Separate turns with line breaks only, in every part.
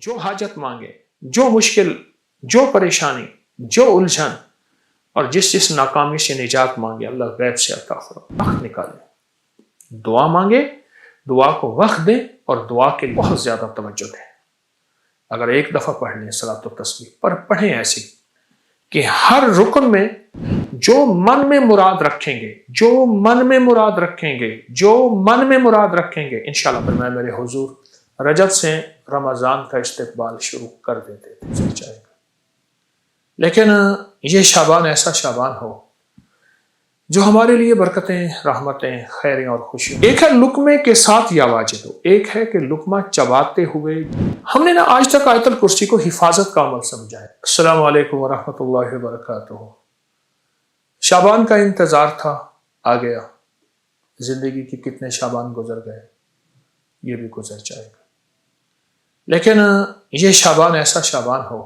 جو حاجت مانگے، جو مشکل، جو پریشانی، جو الجھن اور جس ناکامی سے نجات مانگے، اللہ غیب سے عطا فرمائے، وقت نکالیں، دعا مانگے، دعا کو وقت دیں اور دعا کے لیے بہت زیادہ توجہ دیں۔ اگر ایک دفعہ پڑھ لیں صلاۃ و تسبیح پر پڑھیں ایسی کہ ہر رکن میں جو من میں مراد رکھیں گے، جو من میں مراد رکھیں گے، جو من میں مراد رکھیں گے، انشاءاللہ میں میرے حضور رجب سے رمضان کا استقبال شروع کر دیتے تھے۔ لیکن یہ شعبان ایسا شعبان ہو جو ہمارے لیے برکتیں، رحمتیں، خیریں اور خوشیاں۔ ایک ہے لقمے کے ساتھ یا واجب ہو، ایک ہے کہ لقمہ چباتے ہوئے۔ ہم نے نا آج تک آیت الکرسی کو حفاظت کا عمل سمجھا ہے۔ السلام علیکم ورحمۃ اللہ وبرکاتہ۔ شعبان کا انتظار تھا، آ گیا۔ زندگی کے کتنے شعبان گزر گئے، یہ بھی گزر جائے گا۔ لیکن یہ شعبان ایسا شعبان ہو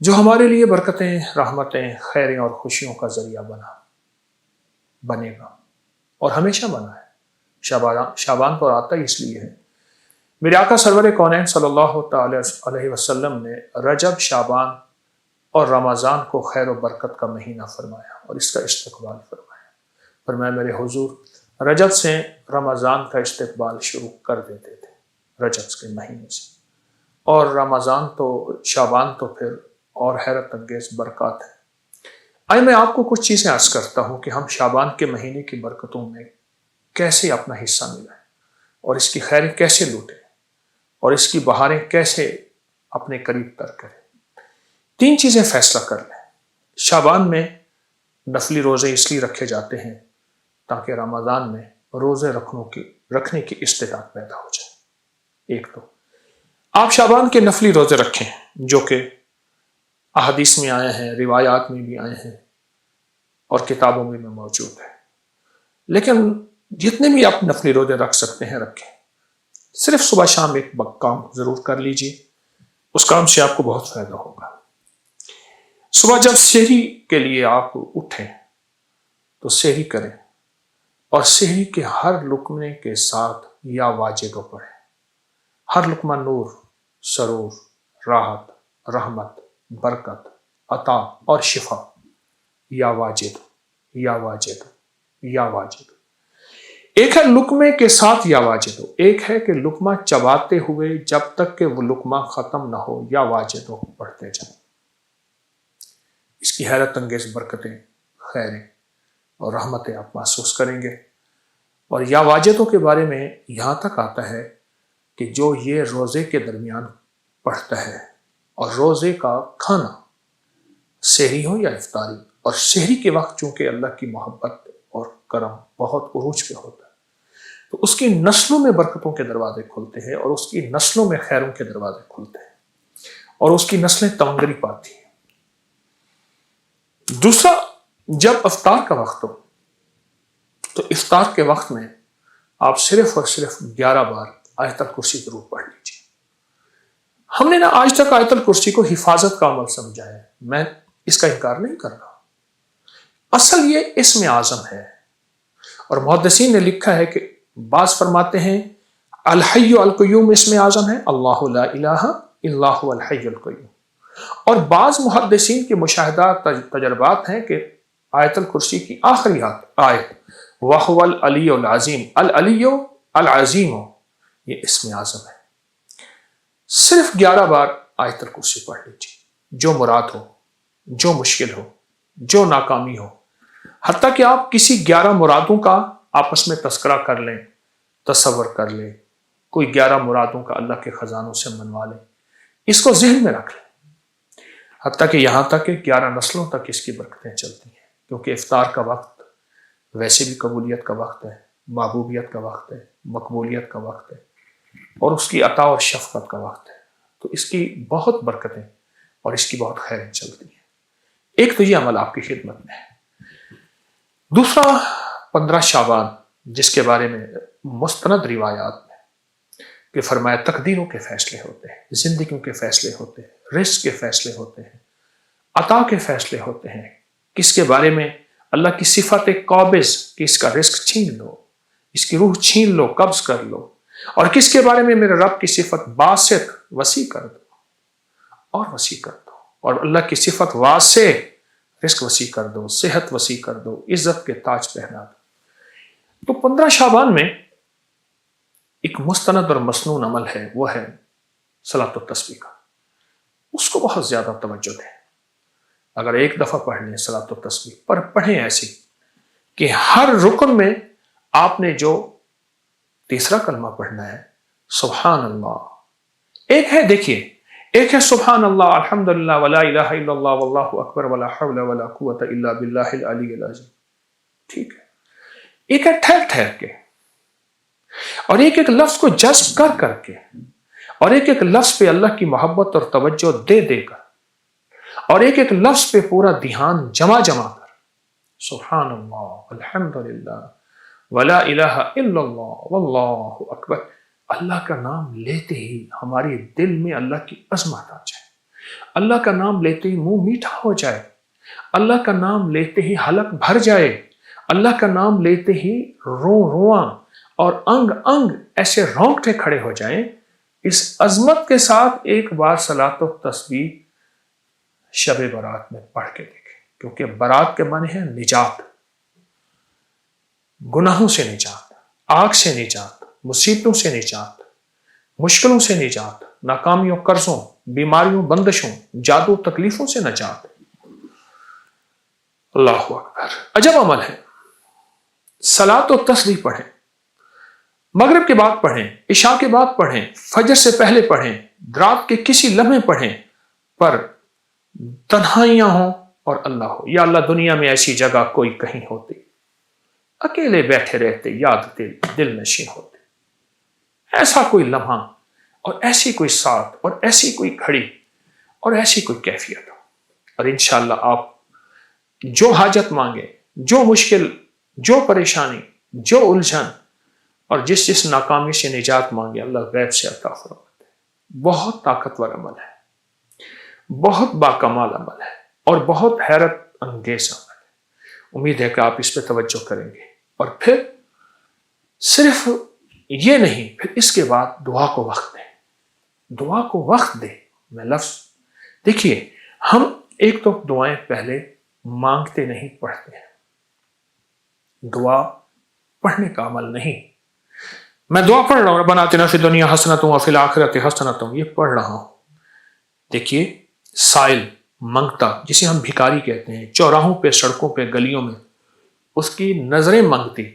جو ہمارے لیے برکتیں، رحمتیں، خیریں اور خوشیوں کا ذریعہ بنے گا اور ہمیشہ بنا ہے۔ شعبان تو آتا ہی اس لیے ہے، میرے آقا سرور کونین صلی اللہ تعالی علیہ وسلم نے رجب، شعبان اور رمضان کو خیر و برکت کا مہینہ فرمایا اور اس کا استقبال فرمایا۔ فرمایا میرے حضور رجب سے رمضان کا استقبال شروع کر دیتے تھے، رجب کے مہینے سے، اور رمضان تو شعبان تو پھر اور حیرت انگیز برکات ہے۔ آئے میں آپ کو کچھ چیزیں عرض کرتا ہوں کہ ہم شعبان کے مہینے کی برکتوں میں کیسے اپنا حصہ ملائیں اور اس کی خیریں کیسے لوٹیں اور اس کی بہاریں کیسے اپنے قریب تر کریں۔ 3 چیزیں فیصلہ کر لیں۔ شعبان میں نفلی روزے اس لیے رکھے جاتے ہیں تاکہ رمضان میں روزے رکھنے کی استطاعت پیدا ہو جائے۔ ایک تو آپ شعبان کے نفلی روزے رکھیں جو کہ احادیث میں آئے ہیں، روایات میں بھی آئے ہیں اور کتابوں میں بھی موجود ہے۔ لیکن جتنے بھی آپ نفلی روزے رکھ سکتے ہیں رکھیں۔ صرف صبح شام ایک کام ضرور کر لیجئے، اس کام سے آپ کو بہت فائدہ ہوگا۔ صبح جب سحری کے لیے آپ اٹھیں تو سحری کریں اور سحری کے ہر لقمے کے ساتھ یا واجب پڑھیں۔ ہر لقمہ نور، سرور، راحت، رحمت، برکت، عطا اور شفا، یا واجب، یا واجب، یا واجب۔ ایک ہے لقمے کے ساتھ یا واجب ہو، ایک ہے کہ لقمہ چباتے ہوئے جب تک کہ وہ لقمہ ختم نہ ہو یا واجب ہو پڑھتے جائیں۔ اس کی حیرت انگیز برکتیں، خیریں اور رحمتیں آپ محسوس کریں گے۔ اور یا واجبوں کے بارے میں یہاں تک آتا ہے کہ جو یہ روزے کے درمیان پڑھتا ہے اور روزے کا کھانا سحری ہو یا افطاری، اور سحری کے وقت چونکہ اللہ کی محبت اور کرم بہت عروج پہ ہوتا ہے تو اس کی نسلوں میں برکتوں کے دروازے کھلتے ہیں اور اس کی نسلوں میں خیروں کے دروازے کھلتے ہیں اور اس کی نسلیں تمنگری پاتی ہیں۔ دوسرا، جب افطار کا وقت ہو تو افطار کے وقت میں آپ صرف اور صرف 11 بار آیت الکرسی ضرور پڑھ لیجیے۔ ہم نے نا آج تک آیت الکرسی کو حفاظت کا عمل سمجھا ہے، میں اس کا انکار نہیں کر رہا۔ اصل یہ اسم اعظم ہے اور محدثین نے لکھا ہے کہ بعض فرماتے ہیں الحی القیوم اسم اعظم ہے، اللہ لا الہ الا هو الحی القیوم، اور بعض محدثین کے مشاہدات تجربات ہیں کہ آیت الکرسی کی آخری آیت وَهُوَ الْعَلِيُّ الْعَظِيمُ، العلیُّ العظیم، یہ اسم اعظم ہے۔ صرف 11 بار آیت الکرسی پڑھ لیجیے، جو مراد ہو، جو مشکل ہو، جو ناکامی ہو، حتیٰ کہ آپ کسی 11 مرادوں کا آپس میں تذکرہ کر لیں، تصور کر لیں، کوئی 11 مرادوں کا اللہ کے خزانوں سے منوا لیں، اس کو ذہن میں رکھ لیں، حتیٰ کہ یہاں تک کہ 11 نسلوں تک اس کی برکتیں چلتی ہیں، کیونکہ افطار کا وقت ویسے بھی قبولیت کا وقت ہے، محبوبیت کا وقت ہے، مقبولیت کا وقت ہے اور اس کی عطا اور شفقت کا وقت ہے، تو اس کی بہت برکتیں اور اس کی بہت خیریں چلتی ہیں۔ ایک تو یہ عمل آپ کی خدمت میں ہے۔ دوسرا، 15 شعبان جس کے بارے میں مستند روایات میں کہ فرمایا تقدیروں کے فیصلے ہوتے ہیں، زندگیوں کے فیصلے ہوتے ہیں، رزق کے فیصلے ہوتے ہیں، عطا کے فیصلے ہوتے ہیں، کس کے بارے میں اللہ کی صفت قابض کہ اس کا رزق چھین لو، اس کی روح چھین لو، قبض کر لو، اور کس کے بارے میں میرے رب کی صفت باسط وسیع کر دو اور وسیع کر دو، اور اللہ کی صفت واسع، رزق وسیع کر دو، صحت وسیع کر دو، عزت کے تاج پہنا دو۔ تو 15 شعبان میں ایک مستند اور مسنون عمل ہے، وہ ہے صلاۃ التسبیح کا، اس کو بہت زیادہ توجہ دیں۔ اگر ایک دفعہ پڑھ لیں صلاۃ التسبیح، پر پڑھیں ایسی کہ ہر رکن میں آپ نے جو تیسرا کلمہ پڑھنا ہے سبحان اللہ، ایک ہے دیکھیے، ایک ہے سبحان اللہ الحمدللہ ولا الہ الا اللہ واللہ اکبر ولا حول ولا قوت الا باللہ العلی العظیم، ٹھیک ہے؟ ایک ہے ٹھہر ٹھہر کے، اور ایک ایک لفظ کو جذب کر کر کے، اور ایک ایک لفظ پہ اللہ کی محبت اور توجہ دے دے کر، اور ایک ایک لفظ پہ پورا دھیان جمع جمع کر، سبحان اللہ الحمدللہ ولا الہ الا اللہ واللہ اکبر۔ اللہ کا نام لیتے ہی ہمارے دل میں اللہ کی عظمت آ جائے، اللہ کا نام لیتے ہی منہ میٹھا ہو جائے، اللہ کا نام لیتے ہی حلق بھر جائے، اللہ کا نام لیتے ہی رواں اور انگ انگ ایسے رونگٹے کھڑے ہو جائیں۔ اس عظمت کے ساتھ ایک بار صلاۃ التسبیح شب برات میں پڑھ کے دیکھیں، کیونکہ برات کے معنی ہے نجات، گناہوں سے نجات، آگ سے نجات، مصیبتوں سے نجات، مشکلوں سے نجات، ناکامیوں، قرضوں، بیماریوں، بندشوں، جادو، تکلیفوں سے نجات۔ اللہ اکبر، عجب عمل ہے۔ صلاۃ و تسبیح پڑھیں، مغرب کے بعد پڑھیں، عشاء کے بعد پڑھیں، فجر سے پہلے پڑھیں، رات کے کسی لمحے پڑھیں، پر تنہائیاں ہوں اور اللہ ہو۔ یا اللہ دنیا میں ایسی جگہ کوئی کہیں ہوتی، اکیلے بیٹھے رہتے، یاد دل نشین ہوتے، ایسا کوئی لمحہ اور ایسی کوئی ساتھ اور ایسی کوئی گھڑی اور ایسی کوئی کیفیت ہو، اور انشاءاللہ آپ جو حاجت مانگے، جو مشکل، جو پریشانی، جو الجھن اور جس ناکامی سے نجات مانگے، اللہ غیب سے عطا فرماتے ہیں۔ بہت طاقتور عمل ہے، بہت باکمال عمل ہے، اور بہت حیرت انگیز عمل ہے۔ امید ہے کہ آپ اس پہ توجہ کریں گے، اور پھر صرف یہ نہیں، پھر اس کے بعد دعا کو وقت دیں، دعا کو وقت دیں۔ میں لفظ دیکھیے، ہم ایک تو دعائیں پہلے مانگتے نہیں، پڑھتے ہیں۔ دعا پڑھنے کا عمل نہیں، میں دعا پڑھ رہا ہوں ربنا آتنا فی الدنیا حسنۃ وفی الآخرۃ حسنۃ، یہ پڑھ رہا ہوں۔ دیکھیے، سائل منگتا، جسے ہم بھکاری کہتے ہیں، چوراہوں پہ، سڑکوں پہ، گلیوں میں، اس کی نظریں منگتی،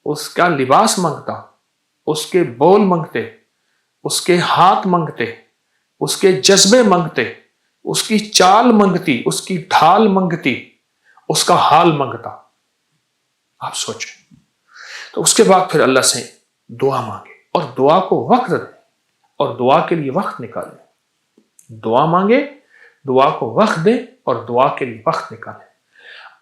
اس کا لباس منگتا، اس کے بول منگتے، اس کے ہاتھ منگتے، اس کے جذبے منگتے، اس کی چال منگتی، اس کی ڈھال منگتی، اس کا حال منگتا۔ آپ سوچیں، تو اس کے بعد پھر اللہ سے دعا مانگے، اور دعا کو وقت دیں، اور دعا کے لیے وقت نکالیں۔ دعا مانگے، دعا کو وقت دیں، اور دعا کے لیے وقت نکالیں۔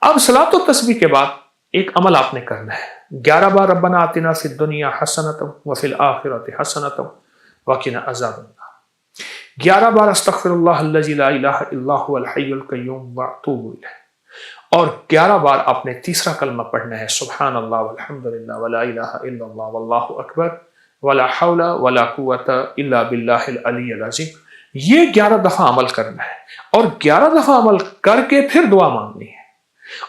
اب صلاۃ و تسبیح کے بعد ایک عمل آپ نے کرنا ہے، 11 بار ربنا آتنا فی الدنیا حسنۃ وفی الآخرۃ حسنۃ وقنا عذاب النار، 11 بار استغفر اللہ الذی لا الہ الا هو الحی القیوم واتوب الیہ، اور 11 بار آپ نے تیسرا کلمہ پڑھنا ہے سبحان اللہ والحمدللہ ولا الہ الا اللہ واللہ اکبر ولا حول ولا قوت الا باللہ العلی العظیم۔ یہ 11 دفعہ عمل کرنا ہے، اور 11 دفعہ عمل کر کے پھر دعا مانگنی ہے،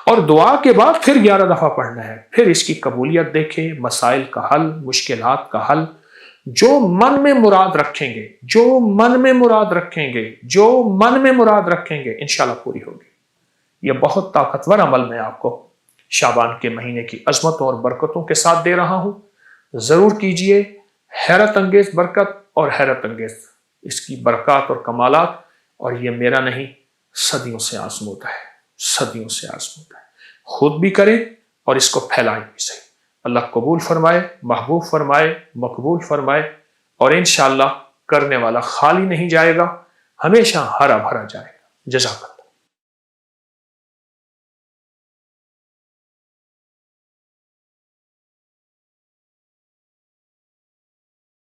اور دعا کے بعد پھر 11 دفعہ پڑھنا ہے۔ پھر اس کی قبولیت دیکھیں، مسائل کا حل، مشکلات کا حل، جو من میں مراد رکھیں گے، جو من میں مراد رکھیں گے، جو من میں مراد رکھیں گے، انشاءاللہ پوری ہوگی۔ یہ بہت طاقتور عمل میں آپ کو شعبان کے مہینے کی عظمتوں اور برکتوں کے ساتھ دے رہا ہوں، ضرور کیجئے۔ حیرت انگیز برکت اور حیرت انگیز اس کی برکات اور کمالات، اور یہ میرا نہیں، صدیوں سے آزمودہ ہے، صدیوں سے آزمودہ ہے۔ خود بھی کریں اور اس کو پھیلائیں بھی صحیح۔ اللہ قبول فرمائے، محبوب فرمائے، مقبول فرمائے، اور انشاءاللہ کرنے والا خالی نہیں جائے گا، ہمیشہ ہرا بھرا جائے گا۔ جزاک اللہ۔